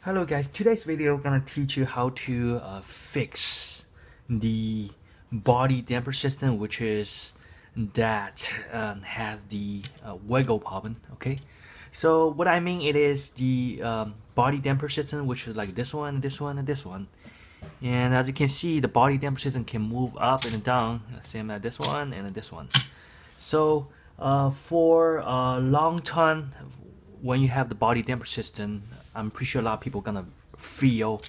Hello guys, today's video I'm gonna teach you how to fix the body damper system, which is that has the wiggle problem. Okay, so what I mean it is the body damper system, which is like this one, this one, and this one. And as you can see, the body damper system can move up and down, same as this one and this one. So for a long time, when you have the body damper system, I'm pretty sure a lot of people are gonna feel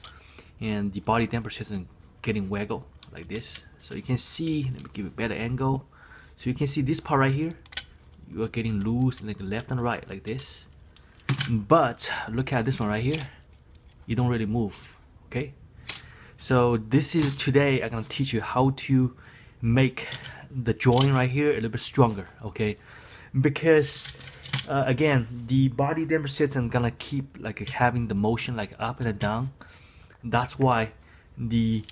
and the body damper system getting wiggle like this. So you can see, let me give it a better angle. So you can see this part right here, you are getting loose like left and right like this. But look at this one right here, you don't really move. Okay, so this is today I'm gonna teach you how to make the joint right here a little bit stronger. Okay, because again, the body damper system gonna keep like having the motion like up and down. That's why the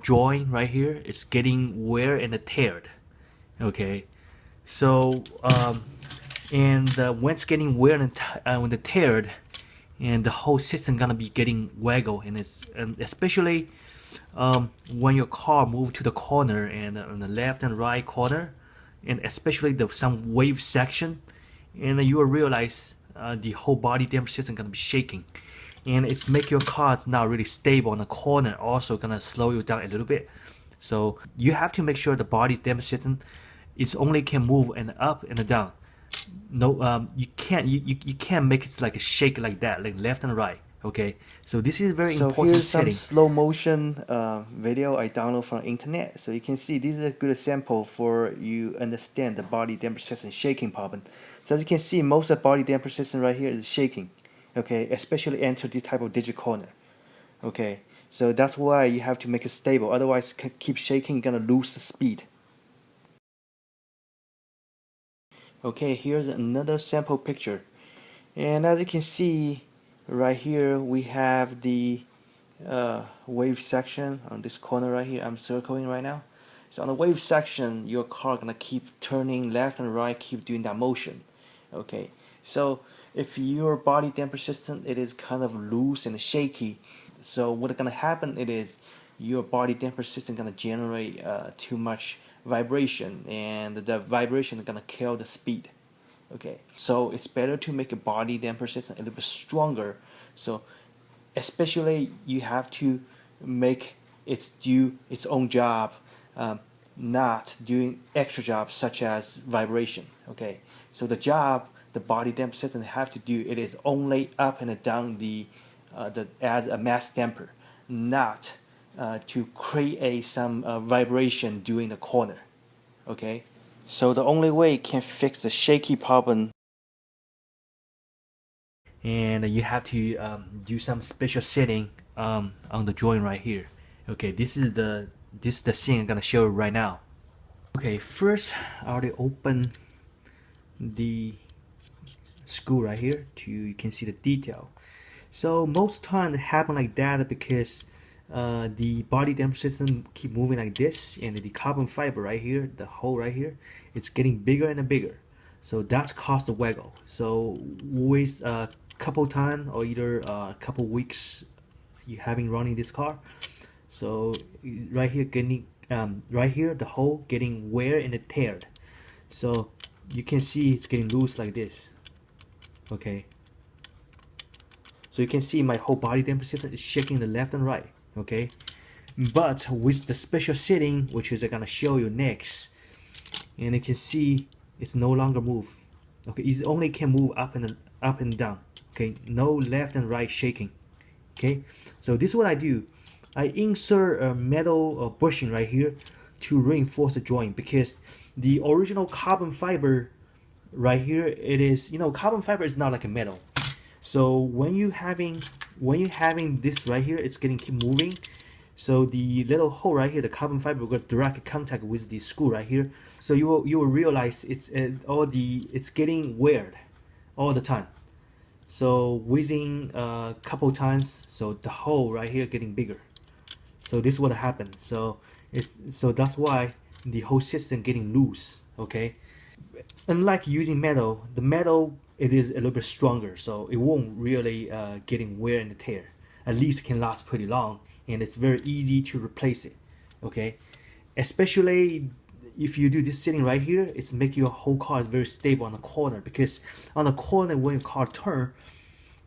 joint right here is getting wear and teared. Okay, so when it's getting wear and when it's teared, and the whole system gonna be getting waggle, and especially when your car move to the corner and on the left and right corner, and especially some wave section, and you will realize the whole body damper system gonna be shaking, and it's make your car not really stable on the corner, also gonna slow you down a little bit. So you have to make sure the body damper system is only can move and up and down. No, you can't make it like a shake like that, like left and right. Okay, so this is very important Here's setting. some slow motion video I download from the internet. So you can see this is a good example for you understand the body damper system shaking problem. So as you can see, most of the body damper system right here is shaking. Okay, especially enter this type of digit corner. Okay, so that's why you have to make it stable. Otherwise, keep shaking, you're gonna lose the speed. Okay, here's another sample picture, and as you can see right here, we have the wave section on this corner right here. I'm circling right now. So on the wave section, your car gonna keep turning left and right, keep doing that motion. Okay, so if your body damper system it is kind of loose and shaky, so what's gonna happen it is your body damper system gonna generate too much vibration, and the vibration is gonna kill the speed. Okay, so it's better to make a body damper system a little bit stronger. So especially you have to make it do its own job, not doing extra jobs such as vibration. Okay, so the job the body damper system have to do it is only up and down the as a mass damper, not to create some vibration during the corner. Okay, so the only way it can fix the shaky problem, And you have to do some special setting on the joint right here. Okay, this is the thing I'm gonna show you right now. Okay, first I already open the screw right here to you can see the detail. So most time it happen like that because the body damper system keep moving like this, and the carbon fiber right here, the hole right here, it's getting bigger and bigger. So that's caused the waggle. So with a couple time or either a couple weeks you having running this car, so right here getting right here the hole getting wear and teared. So you can see it's getting loose like this. Okay, so you can see my whole body damper system is shaking the left and right. Okay, but with the special setting, which is I'm gonna show you next, and you can see it's no longer move. Okay, it only can move up and down. Okay, no left and right shaking. Okay, so this is what I do. I insert a metal bushing right here to reinforce the joint, because the original carbon fiber right here, it is, carbon fiber is not like a metal. So when you having this right here, it's getting keep moving. So the little hole right here, the carbon fiber will go direct contact with the screw right here. So you will realize it's it's getting weird all the time. So within a couple times, so the hole right here getting bigger. So this is what happened. So that's why the whole system getting loose. Okay, unlike using metal, the metal it is a little bit stronger, so it won't really getting wear and tear. At least it can last pretty long, and it's very easy to replace it. Okay, especially if you do this sitting right here, it's make your whole car is very stable on the corner, because on the corner when your car turn,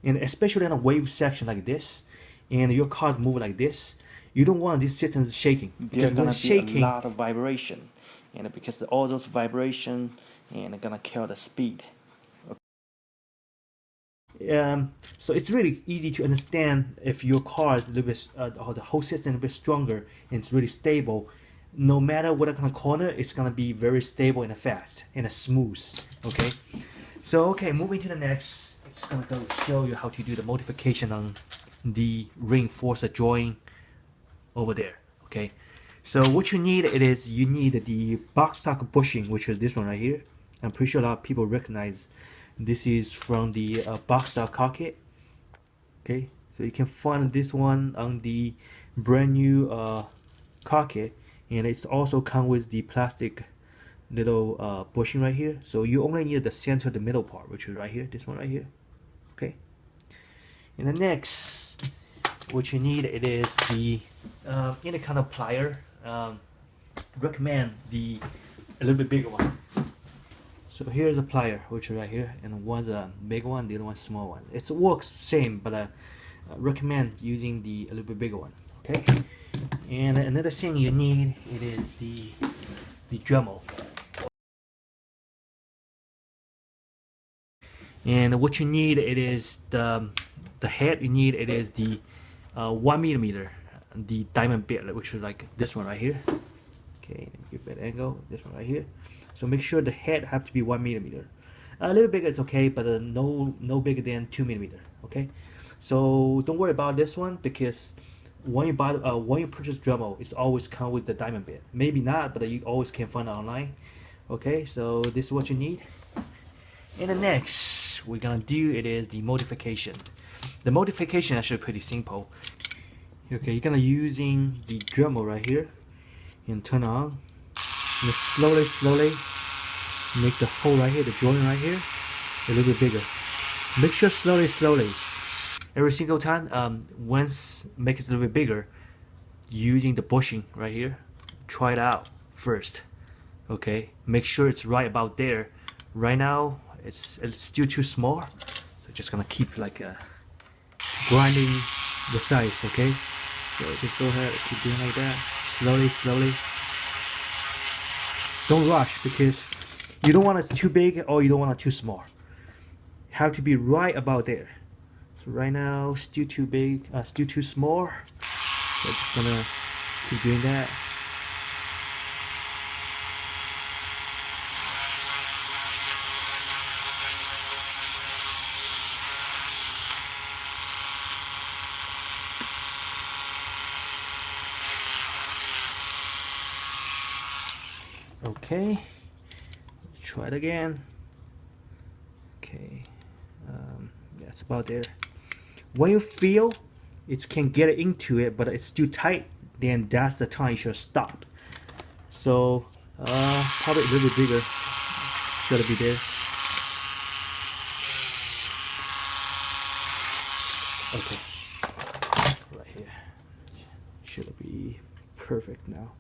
and especially in a wave section like this, and your car's moving like this, you don't want these systems shaking. There's gonna be a lot of vibration, and because all those vibration and gonna kill the speed. So it's really easy to understand if your car is a little bit, or the whole system is a bit stronger and it's really stable. No matter what kind of corner, it's gonna be very stable and fast and smooth. Okay, so okay, moving to the next. I'm just gonna go show you how to do the modification on the reinforcer joint over there. Okay, so what you need you need the box stock bushing, which is this one right here. I'm pretty sure a lot of people recognize this is from the box stock cockpit. Okay, so you can find this one on the brand new cockpit, and it's also come with the plastic little bushing right here. So you only need the center, the middle part, which is right here, this one right here. Okay, and the next what you need is the any kind of plier. Recommend a little bit bigger one. So here's a plier, which is right here, and one's a big one, the other one's small one. It works same, but I recommend using a little bit bigger one. Okay. And another thing you need is the Dremel. And what you need is the head. You need is the 1 millimeter, the diamond bit, which is like this one right here. Okay, give it an angle. This one right here. So make sure the head have to be 1 millimeter. A little bigger is okay, but no bigger than 2 millimeter. Okay, so don't worry about this one, because when you purchase Dremel, it's always come with the diamond bit. Maybe not, but you always can find it online. Okay, so this is what you need. And the next we're gonna do is the modification. The modification is actually pretty simple. Okay, you're gonna using the Dremel right here and turn on. And slowly make the hole right here, the joint right here, a little bit bigger. Make sure slowly. Every single time, once make it a little bit bigger, using the bushing right here, try it out first. Okay, make sure it's right about there. Right now, it's still too small, so just gonna keep like grinding the size. Okay, so just go ahead, keep doing like that, slowly. Don't rush, because you don't want it too big or you don't want it too small. Have to be right about there. So right now, still too big, still too small. So just gonna keep doing that. Okay, let's try it again. Okay, that's about there. When you feel it can get into it, but it's too tight, then that's the time you should stop. So probably a little bit bigger should be there. Okay, right here should be perfect now.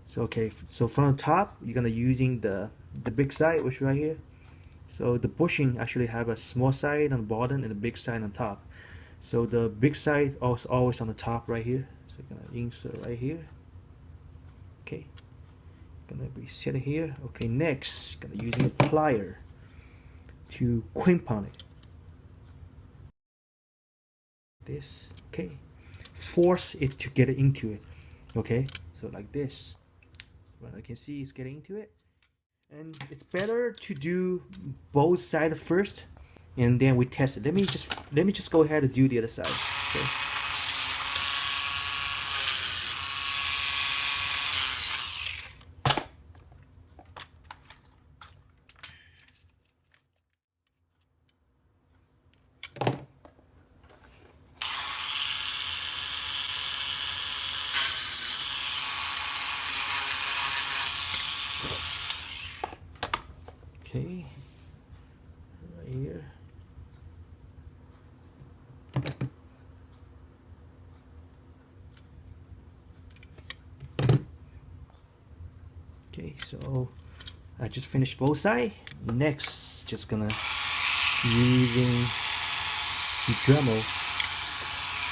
So okay, so from the top you're gonna using the big side, which is right here. So the bushing actually have a small side on the bottom and a big side on top. So the big side is always on the top right here. So you're gonna insert right here. Okay, gonna be set here. Okay, next gonna using a plier to crimp on it. This, okay, force it to get into it. Okay, so like this. Well, I can see it's getting into it, and it's better to do both sides first, and then we test it. Let me just go ahead and do the other side. Okay. Okay, right here. Okay, so I just finished both sides. Next, just gonna using the Dremel,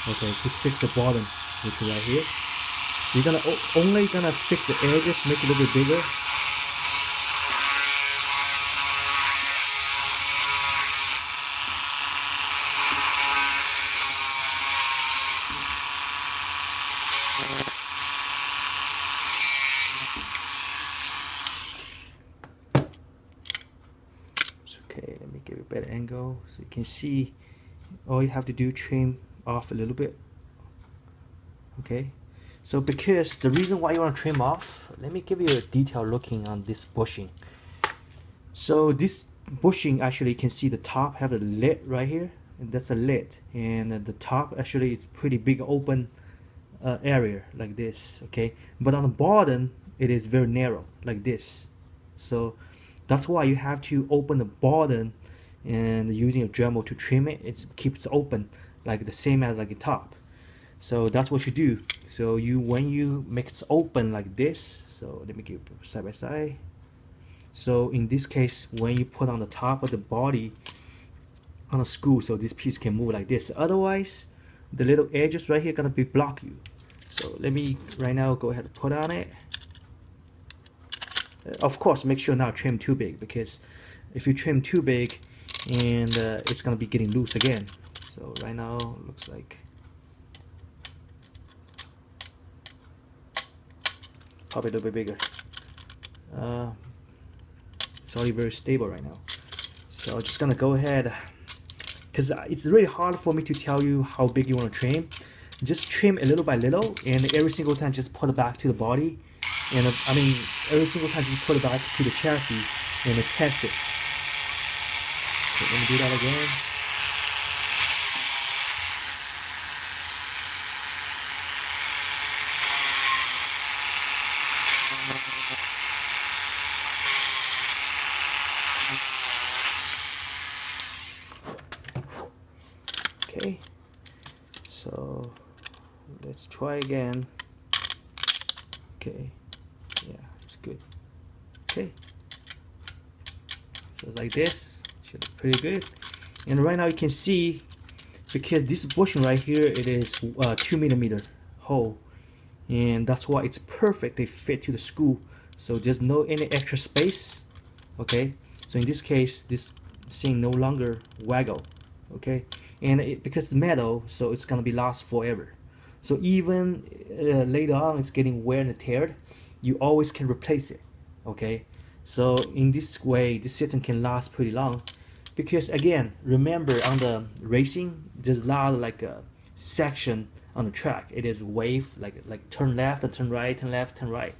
okay, to fix the bottom, which is right here. You're gonna only gonna fix the edges, make it a little bit bigger. Okay, let me give it a better angle so you can see. All you have to do is trim off a little bit. Okay, so because the reason why you want to trim off, let me give you a detail looking on this bushing. So this bushing, actually you can see the top have a lid right here, and that's a lid, and the top actually is pretty big open area like this. Okay, but on the bottom it is very narrow like this. So that's why you have to open the bottom and using a Dremel to trim it. It keeps it open like the same as like the top. So that's what you do. So when you make it open like this, so let me give it side by side. So in this case, when you put on the top of the body on a screw, so this piece can move like this. Otherwise, the little edges right here gonna be block you. So let me right now go ahead and put on it. Of course, make sure not trim too big, because if you trim too big, and it's gonna be getting loose again. So right now looks like probably a little bit bigger. It's already very stable right now. So I'm just gonna go ahead, because it's really hard for me to tell you how big you want to trim. Just trim a little by little, and every single time just put it back to the body. And I mean, every single time just put it back to the chassis and test it. So let me do that again. Okay, so let's try again. Okay, yeah, it's good. Okay, so like this should look pretty good. And right now you can see, because this bushing right here, it is 2mm hole, and that's why it's perfect. They fit to the screw, so there's no any extra space. Okay, so in this case, this thing no longer waggle. Okay, and because it's metal, so it's gonna be last forever. So even later on it's getting wear and tear, you always can replace it. Okay, so in this way this system can last pretty long, because again, remember on the racing there's a lot of like a section on the track. It is wave, like turn left and turn right, turn left, turn right.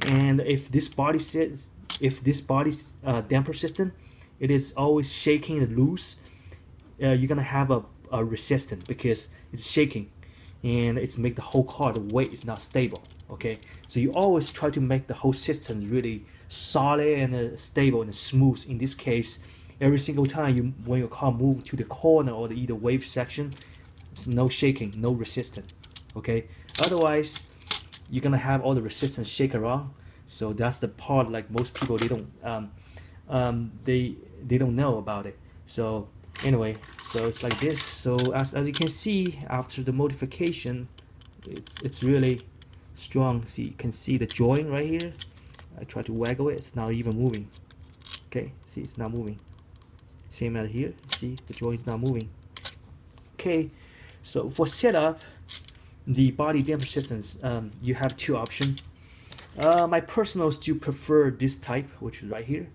And if this body sits, if this body's damper system, it is always shaking and loose, you're gonna have a resistance, because it's shaking and it's make the whole car, the weight is not stable. Okay, so you always try to make the whole system really solid and stable and smooth. In this case, every single time when your car moves to the corner or the either wave section, it's no shaking, no resistance. Okay, otherwise you're gonna have all the resistance shake around. So that's the part like most people, they don't know about it. So anyway, so it's like this. So as you can see, after the modification, it's really strong. See, you can see the joint right here. I try to waggle it, it's not even moving. Okay, see, it's not moving. Same as here, see, the joint's not moving. Okay, so for setup, the body damper systems, you have two options. My personal still prefer this type, which is right here.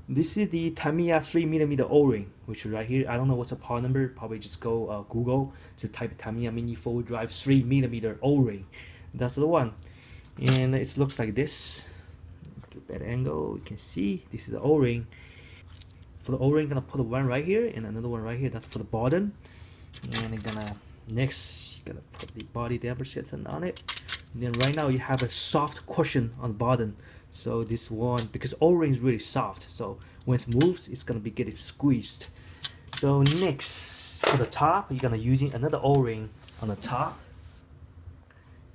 This is the Tamiya 3mm O-ring, which is right here. I don't know what's the part number. Probably just go Google. It's a type Tamiya Mini 4-wheel drive 3mm O-ring. That's the one, and it looks like this. Get a better angle. You can see this is the O-ring. For the O-ring, gonna put one right here and another one right here. That's for the bottom. And you're gonna next, you're gonna put the body damper system on it. And then right now you have a soft cushion on the bottom. So this one, because O-ring is really soft, so when it moves, it's gonna be getting squeezed. So next, for the top, you're gonna using another O-ring on the top.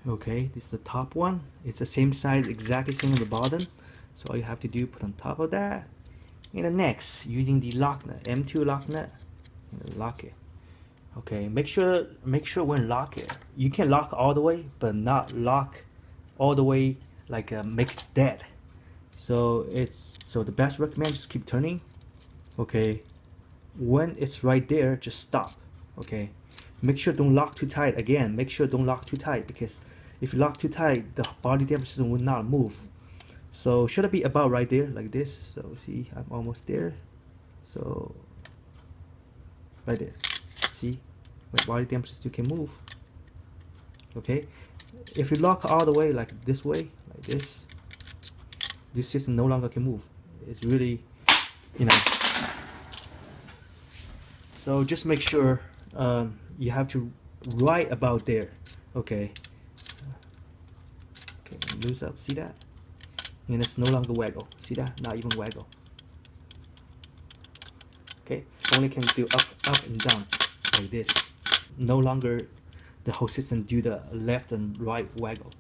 Okay, this is the top one. It's the same size, exactly same on the bottom. So all you have to do, put on top of that. And then next, using the lock nut, M2 lock nut, and lock it. Okay, make sure when lock it, you can lock all the way, but not lock all the way like make it dead. So the best recommend, just keep turning. Okay, when it's right there, just stop. Okay, make sure don't lock too tight. Again, make sure don't lock too tight, because if you lock too tight, the body damper system will not move. So should it be about right there like this? So see, I'm almost there. So right there. See, my body damper system can move. Okay, if you lock all the way like this way, like this system no longer can move. It's really, you know. So just make sure you have to right about there. Okay. Okay, loose up. See that? And it's no longer waggle. See that? Not even waggle. Okay, only can do up and down like this. No longer the whole system do the left and right waggle.